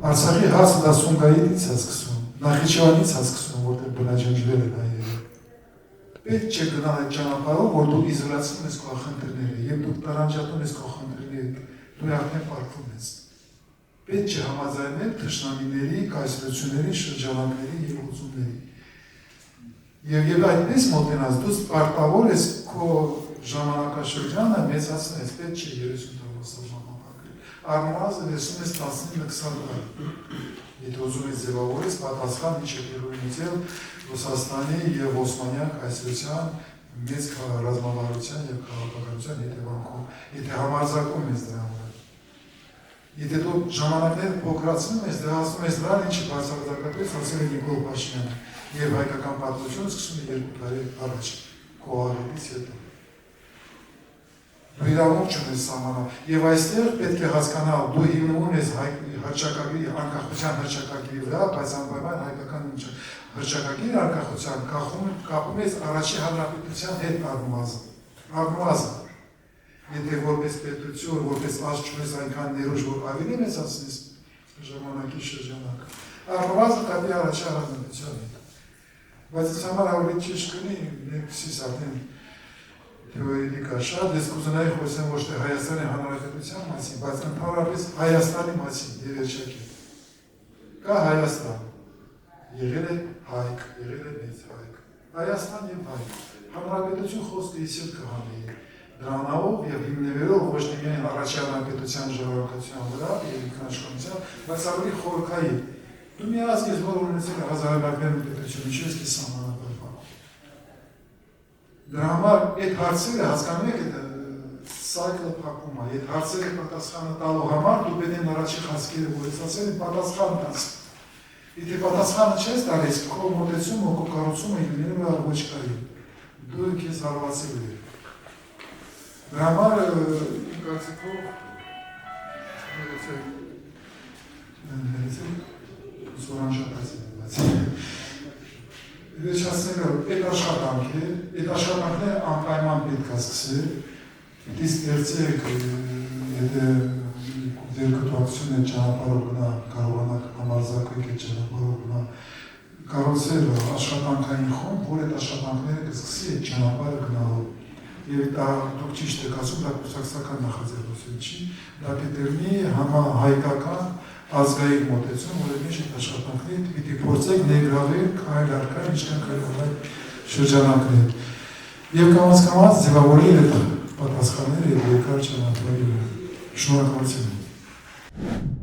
Արցախի հասը դա Սունգայից է սկսում, Նախիջևանից է սկսում, որտեղ բնաջնջվել են հայերը։ Պետք չէ գնալ այդ ճանապարհով, որ դու իզոլացնում ես քո խնդիրները, եւ դու տարանջատում ես քո խնդիրները, դու արդեն պարտվում ես։ Պետք չէ համաձայնել թշնամիների, կայսրությունների, շրջանակների եւ ուզումների։ Եվ այդպես մոտենաս, դու պարտավոր ես քո ժամանակաշրջանը մեծացնել, պետք չէ 30 տարվա ժամանակակրել։ Առնվազն լսում ես 15-20 տարի։ Եթե ուզում ես ձևավորես պատասխան մինչև հերոինիցել Ռուսաստանի և Օսմանյան կայսրության մեծ ռազմավարության և քաղաքականության հետևանքով, եթե համարձակում ես դրա վրա։ Եթե դու ժամանակները փոքրացնում ես, դրա ասում ես դրան, ինչը բացարձակապես ասել է Նիկոլ Փաշինյանը, և հայկական պատմությունը սկսում է 2 տարի առաջ, քո աղետից հետո։ Դու իրավունք չունես սահմանալ, և այստեղ պետք է հասկանալ, դու հիմնվում ես հռչակագրի, անկախության հռչակագրի վրա, բայց անպայման հայկական հռչակագրի անկախության կապում ես առաջի հանրապետության հետ առնվազն։ Եթե որպես պետություն, որպես ազգ չունես այնքան ներուժ, որ ավելի մեծացնես ժամանակի շրջանակը, առնվազն կապի առաջի հանրապետության հետ։ Բայց ես համար ավելի ճիշտ կլինի, ներքսիս արդեն թեորետիկա շատ, ես կուզենայի խոսեմ ոչ թե Հայաստանի Հանրապետության մասին, բայց ընդհանրապես Հայաստանի մասին երեչակետ։ Կա Հայաստան, եղել է հայք, եղել է մեծ հայք, Հայաստան և հայք, հանրապետություն խոսքը իսիլ կհանեի, դրանով և հիմնվելով ոչ թե միայն առաջի հանրապետության ժառանգության վրա և ինքնաշխատության, բայց ավելի խորքային։ Դու մի ազգ ես, որ ունեցել է հազարամյակներում պետություն, ինչու ես քեզ սահմանափակում։ Դրա համար այդ հարցերը հասկանում եք սայքլը փակում է, այդ հարցերը պատասխանը տալու համար դու պետք է առաջի խոսքերը, որ ես ասել եմ, պատասխան տաս։ Եթե պատասխանը չես տալիս, քո մոտեցումը, քո կառուցումը լինելու է ոչ կային։ Դու քեզ հարվածել ես։ Դրա համար կարծիքով Վերջացնելով, այդ աշխատանքները անպայման պետք է սկսել, իսկ երցեք, եթե ձեր կտուակցություն է ճանապարհով գնա, կարողանաք համարձակվեք այդ ճանապարհով գնա, կառուցել աշխատանքային խումբ, որ այդ աշխատանքները կսկսի այդ ճանապարհը գնալով։ Եվ դուք ճիշտ եք ասում, դա կուսակցական նախաձեռնություն չի, դա կդառնի համահայկական ազգային մոտեցում, որ այդ այդ աշխատանքները պիտի փորձեք ներգրավել քայլ առ քայլ, ինչքան կարող է շրջանակներ։ Եվ կամաց ձևավորել այդ պատասխանները երկար ճանապարհի վրա։ Շնորհակալություն։